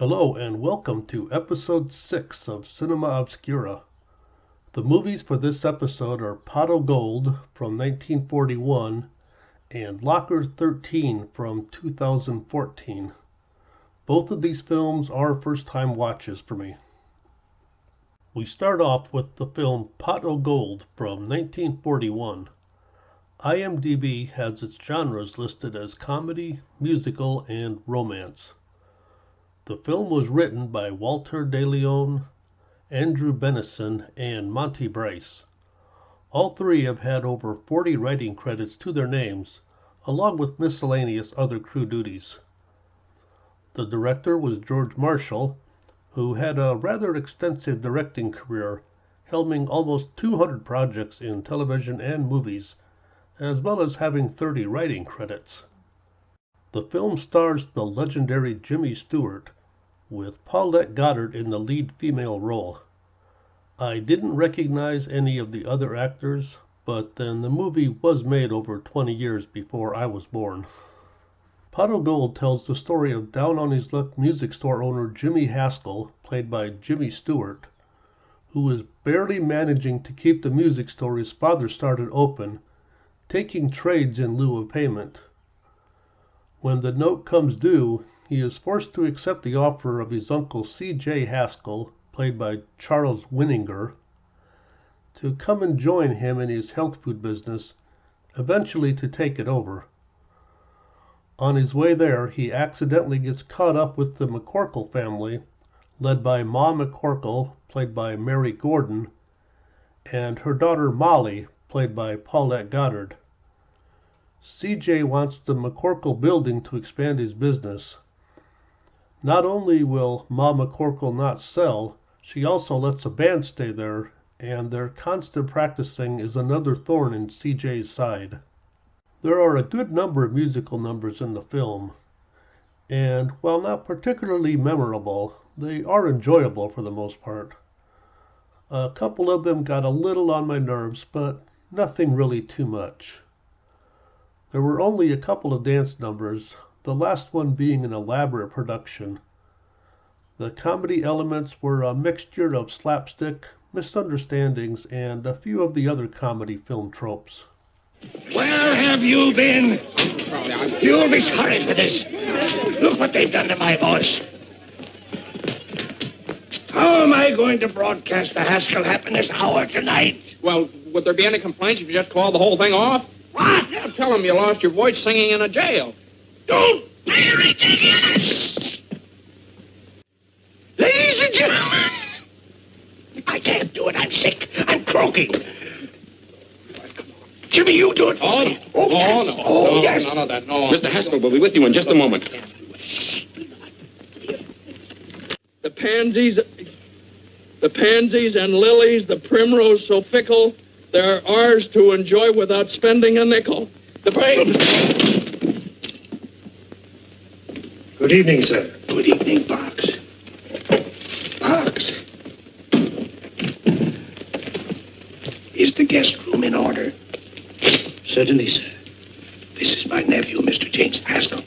Hello and welcome to episode 6 of Cinema Obscura. The movies for this episode are Pot of Gold from 1941 and Locker 13 from 2014. Both of these films are first-time watches for me. We start off with the film Pot of Gold from 1941. IMDb has its genres listed as comedy, musical, and romance. The film was written by Walter DeLeon, Andrew Bennison, and Monte Brice. All three have had over 40 writing credits to their names, along with miscellaneous other crew duties. The director was George Marshall, who had a rather extensive directing career, helming almost 200 projects in television and movies, as well as having 30 writing credits. The film stars the legendary Jimmy Stewart, with Paulette Goddard in the lead female role. I didn't recognize any of the other actors, but then the movie was made over 20 years before I was born. Pot of Gold tells the story of down-on-his-luck music store owner Jimmy Haskell, played by Jimmy Stewart, who is barely managing to keep the music store his father started open, taking trades in lieu of payment. When the note comes due, he is forced to accept the offer of his uncle C.J. Haskell, played by Charles Winninger, to come and join him in his health food business, eventually to take it over. On his way there, he accidentally gets caught up with the McCorkle family, led by Ma McCorkle, played by Mary Gordon, and her daughter Molly, played by Paulette Goddard. CJ wants the McCorkle building to expand his business. Not only will Ma McCorkle not sell, she also lets a band stay there, and their constant practicing is another thorn in CJ's side. There are a good number of musical numbers in the film, and while not particularly memorable, they are enjoyable for the most part. A couple of them got a little on my nerves, but nothing really too much. There were only a couple of dance numbers, the last one being an elaborate production. The comedy elements were a mixture of slapstick, misunderstandings, and a few of the other comedy film tropes. Where have you been? You'll be sorry for this. Look what they've done to my voice. How am I going to broadcast the Haskell happiness hour tonight? Well, would there be any complaints if you just called the whole thing off? What? Yeah, tell them you lost your voice singing in a jail. Don't be ridiculous! Ladies and gentlemen, I can't do it. I'm sick. I'm croaking. Jimmy, you do it for me. Oh, no. Oh, no, yes. None of that. No. Mr. Haskell will be with you in just a moment. The pansies and lilies, the primrose so fickle, they're ours to enjoy without spending a nickel. The brave. Good evening, sir. Good evening, Parks. Parks. Is the guest room in order? Certainly, sir. This is my nephew, Mr. James Haskell.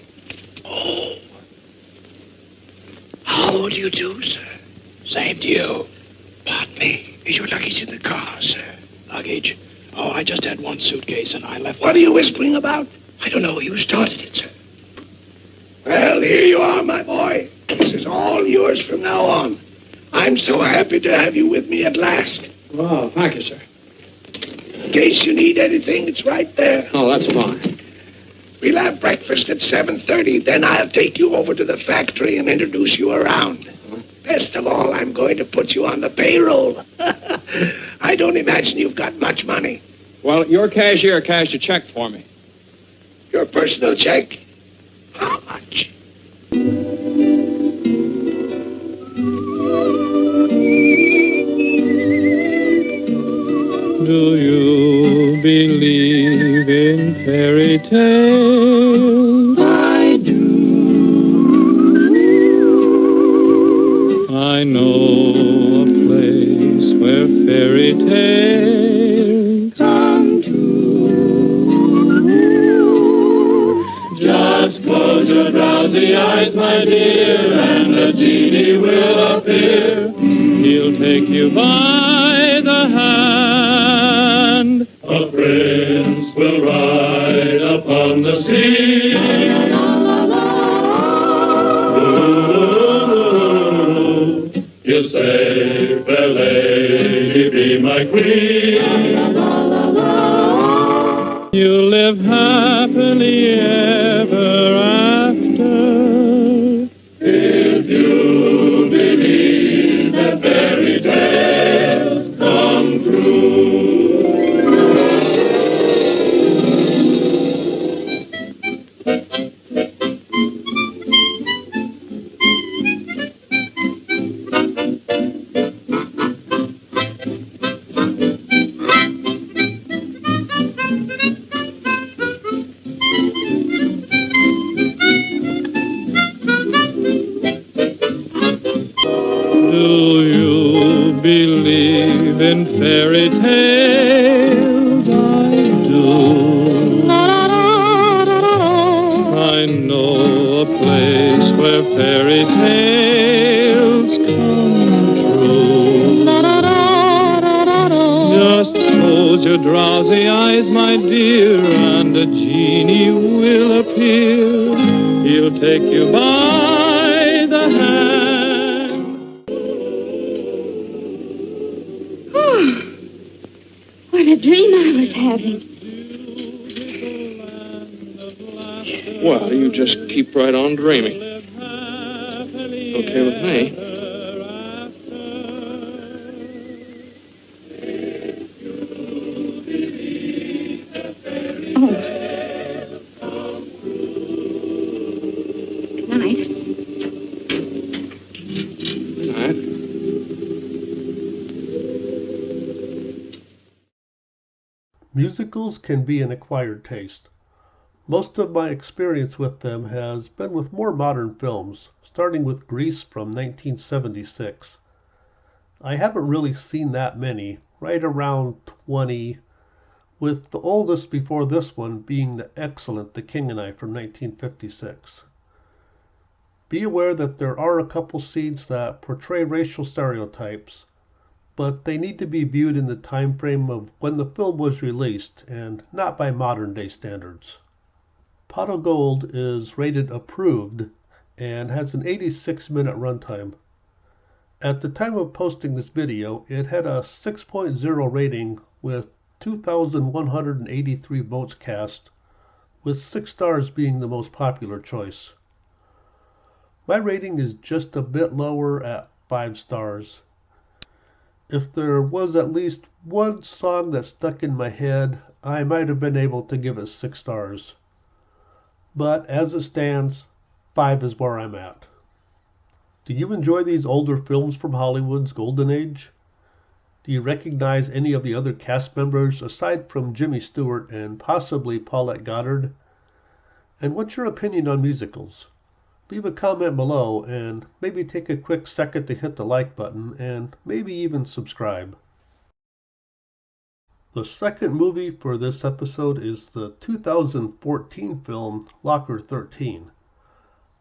Oh. How do you do, sir? Same to you. Pardon me. Is your luggage in the car, sir? Luggage? Oh, I just had one suitcase and I left... What are you whispering about? I don't know. You started it, sir. Well, here you are, my boy. This is all yours from now on. I'm so happy to have you with me at last. Oh, thank you, sir. In case you need anything, it's right there. Oh, that's fine. We'll have breakfast at 7:30. Then I'll take you over to the factory and introduce you around. Best of all, I'm going to put you on the payroll. I don't imagine you've got much money. Well, your cashier cashed a check for me. Your personal check? How much? Do you believe in fairy tales? I do. I know a place where fairy tales Come true. just close your brows drowsy eyes, my dear, and the genie will appear. He'll take you by the hand. A prince will ride upon the sea. He'll say, fair lady, be my queen. You'll live happily ever after. If you believe that fairy tales come true. In fairy tales, I do. I know a place where fairy tales come true. Just close your drowsy eyes, my dear, and a genie will appear. He'll take you by the hand. What a dream I was having. Well, you just keep right on dreaming. Okay with me. Oh. Good night. Good night. Musicals can be an acquired taste. Most of my experience with them has been with more modern films, starting with Gries from 1976. I haven't really seen that many, right around 20, with the oldest before this one being the excellent The King and I from 1956. Be aware that there are a couple scenes that portray racial stereotypes, but they need to be viewed in the time frame of when the film was released and not by modern day standards. Pot of Gold is rated approved and has an 86-minute runtime. At the time of posting this video, it had a 6.0 rating with 2,183 votes cast, with 6 stars being the most popular choice. My rating is just a bit lower at 5 stars. If there was at least one song that stuck in my head, I might have been able to give it 6 stars. But as it stands, 5 is where I'm at. Do you enjoy these older films from Hollywood's golden age? Do you recognize any of the other cast members aside from Jimmy Stewart and possibly Paulette Goddard? And what's your opinion on musicals? Leave a comment below and maybe take a quick second to hit the like button and maybe even subscribe. The second movie for this episode is the 2014 film Locker 13.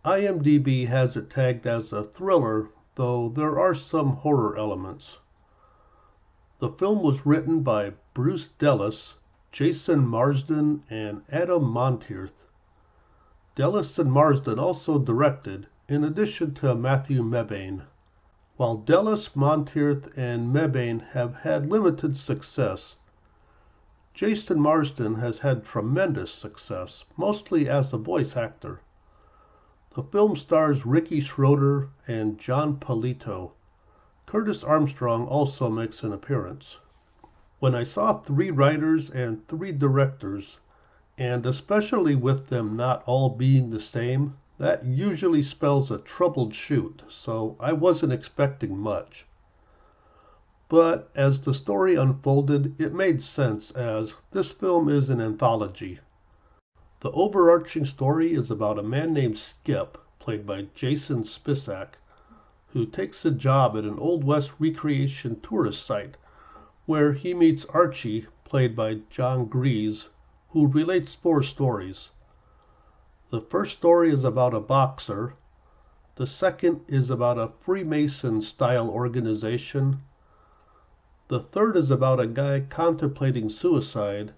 IMDb has it tagged as a thriller, though there are some horror elements. The film was written by Bruce Dellis, Jason Marsden, and Adam Montierth. Dellis and Marsden also directed, in addition to Matthew Mebane. While Dellis, Montierth, and Mebane have had limited success, Jason Marsden has had tremendous success, mostly as a voice actor. The film stars Ricky Schroder and John Polito. Curtis Armstrong also makes an appearance. When I saw 3 writers and 3 directors, and especially with them not all being the same, that usually spells a troubled shoot, so I wasn't expecting much. But as the story unfolded, it made sense, as this film is an anthology. The overarching story is about a man named Skip, played by Jason Spisak, who takes a job at an Old West recreation tourist site, where he meets Archie, played by Gries, who relates 4 stories. The first story is about a boxer. The second is about a Freemason-style organization. The third is about a guy contemplating suicide.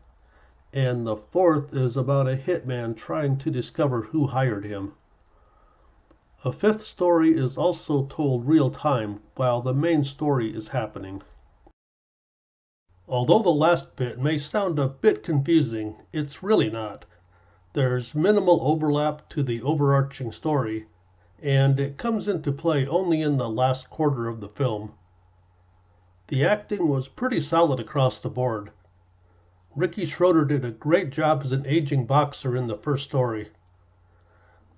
And the fourth is about a hitman trying to discover who hired him. A fifth story is also told real time while the main story is happening. Although the last bit may sound a bit confusing, it's really not. There's minimal overlap to the overarching story, and it comes into play only in the last quarter of the film. The acting was pretty solid across the board. Ricky Schroder did a great job as an aging boxer in the first story.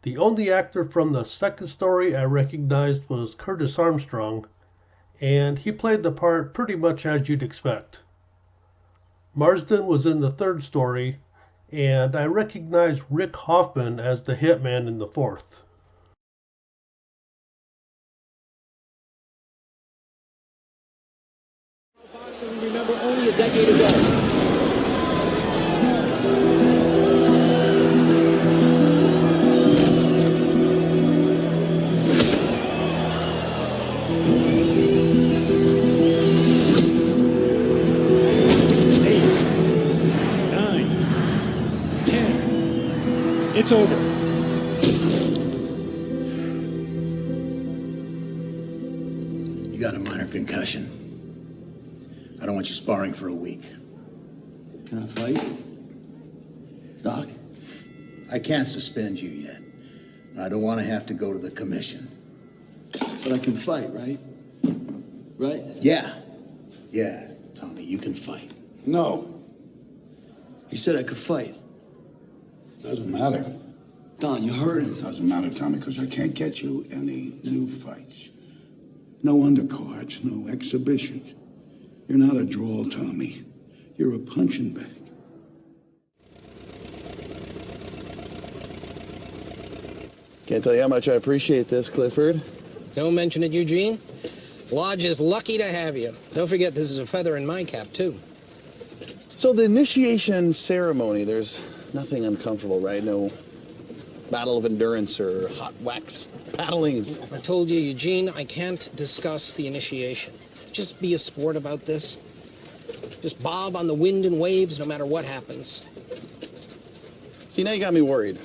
The only actor from the second story I recognized was Curtis Armstrong, and he played the part pretty much as you'd expect. Marsden was in the third story, and I recognized Rick Hoffman as the hitman in the fourth. Boxing we remember only a decade ago. It's over. You got a minor concussion. I don't want you sparring for a week. Can I fight? Doc? I can't suspend you yet. I don't want to have to go to the commission. But I can fight, right? Right? Yeah, Tommy, you can fight. No. He said I could fight. Doesn't matter. Don, you heard him. Doesn't matter, Tommy, because I can't get you any new fights. No undercards, no exhibitions. You're not a draw, Tommy. You're a punching bag. Can't tell you how much I appreciate this, Clifford. Don't mention it, Eugene. Lodge is lucky to have you. Don't forget, this is a feather in my cap, too. So the initiation ceremony, there's nothing uncomfortable, right? No battle of endurance or hot wax paddlings. I told you, Eugene, I can't discuss the initiation. Just be a sport about this. Just bob on the wind and waves no matter what happens. See, now you got me worried.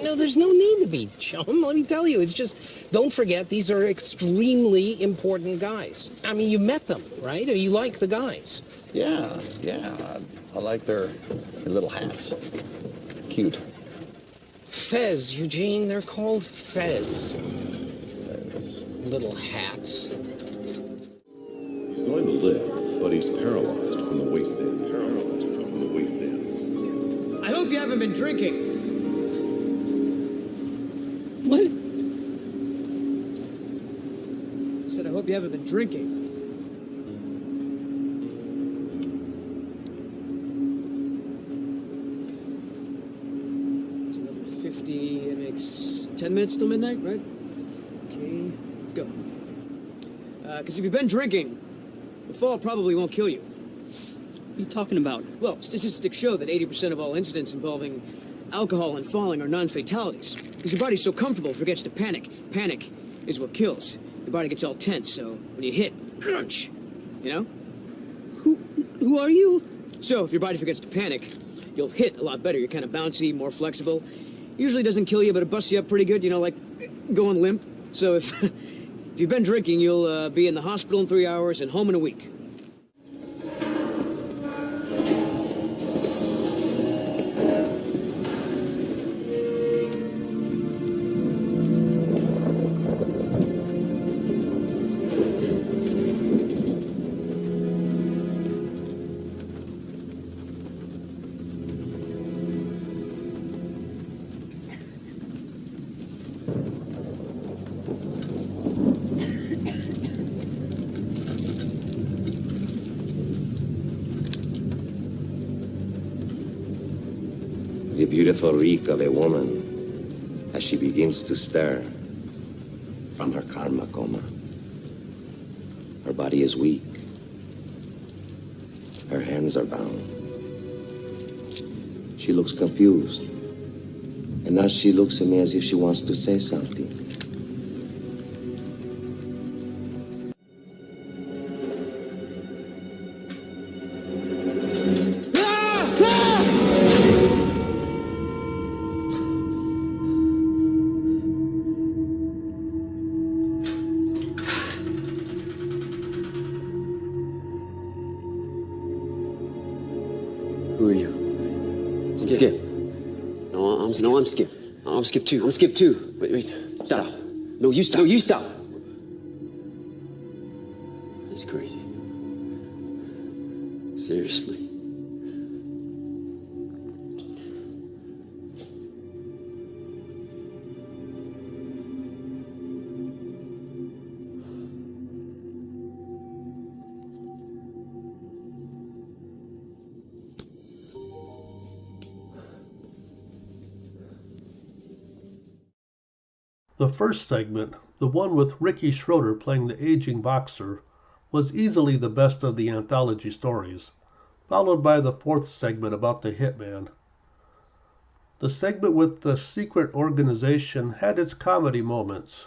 No, there's no need to be, chum. Let me tell you, it's just, don't forget, these are extremely important guys. I mean, you met them, right? Or you like the guys? Yeah. I like their little hats. Cute. Fez, Eugene. They're called Fez. Little hats. He's going to live, but he's paralyzed from the waist down. I hope you haven't been drinking. What? I said I hope you haven't been drinking. It's another 50, it makes 10 minutes till midnight, right? Okay, go. Because if you've been drinking, the fall probably won't kill you. What are you talking about? Well, statistics show that 80% of all incidents involving alcohol and falling are non-fatalities. Because your body's so comfortable, it forgets to panic. Panic is what kills. Your body gets all tense, so when you hit, crunch, you know? Who are you? So, if your body forgets to panic, you'll hit a lot better. You're kind of bouncy, more flexible. Usually doesn't kill you, but it busts you up pretty good, you know, like going limp. So if, if you've been drinking, you'll be in the hospital in 3 hours and home in a week. The beautiful reek of a woman as she begins to stir from her karma coma. Her body is weak. Her hands are bound. She looks confused. And now she looks at me as if she wants to say something. Who are you? I'm Skip. No, I'm Skip. I'm Skip too. I'm Skip too. Wait. Stop. No, you stop. No, you stop. That's crazy. Seriously. The first segment, the one with Ricky Schroder playing the aging boxer, was easily the best of the anthology stories, followed by the fourth segment about the hitman. The segment with the secret organization had its comedy moments.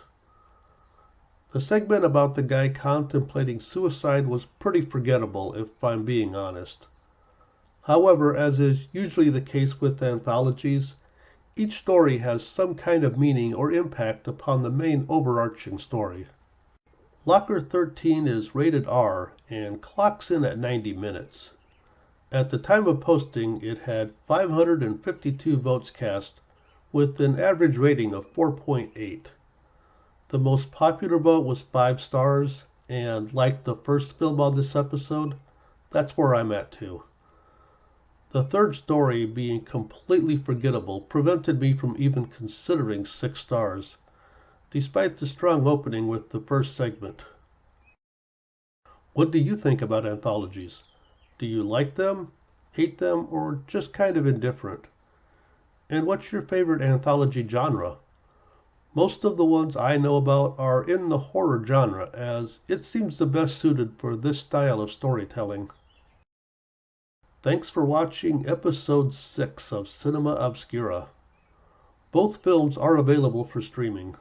The segment about the guy contemplating suicide was pretty forgettable, if I'm being honest. However, as is usually the case with anthologies, each story has some kind of meaning or impact upon the main overarching story. Locker 13 is rated R and clocks in at 90 minutes. At the time of posting, it had 552 votes cast, with an average rating of 4.8. The most popular vote was 5 stars, and like the first film on this episode, that's where I'm at too. The third story, being completely forgettable, prevented me from even considering 6 stars, despite the strong opening with the first segment. What do you think about anthologies? Do you like them, hate them, or just kind of indifferent? And what's your favorite anthology genre? Most of the ones I know about are in the horror genre, as it seems the best suited for this style of storytelling. Thanks for watching episode 6 of Cinema Obscura. Both films are available for streaming,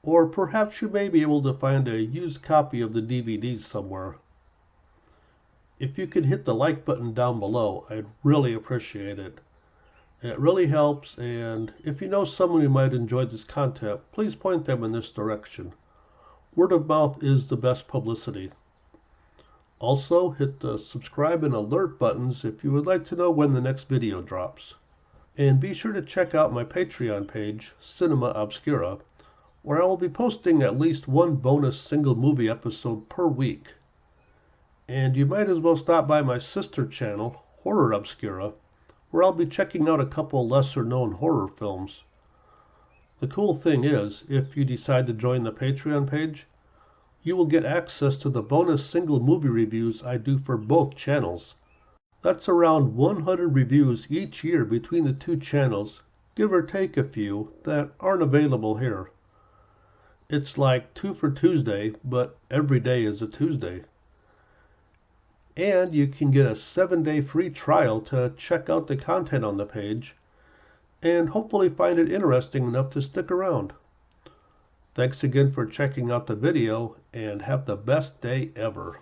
or perhaps you may be able to find a used copy of the DVDs somewhere. If you could hit the like button down below, I'd really appreciate it. It really helps, and if you know someone who might enjoy this content, please point them in this direction. Word of mouth is the best publicity. Also, hit the subscribe and alert buttons if you would like to know when the next video drops. And be sure to check out my Patreon page, Cinema Obscura, where I will be posting at least one bonus single movie episode per week. And you might as well stop by my sister channel, Horror Obscura, where I'll be checking out a couple lesser known horror films. The cool thing is, if you decide to join the Patreon page, you will get access to the bonus single movie reviews I do for both channels. That's around 100 reviews each year between the two channels, give or take a few, that aren't available here. It's like 2 for Tuesday, but every day is a Tuesday. And you can get a 7-day free trial to check out the content on the page, and hopefully find it interesting enough to stick around. Thanks again for checking out the video, and have the best day ever.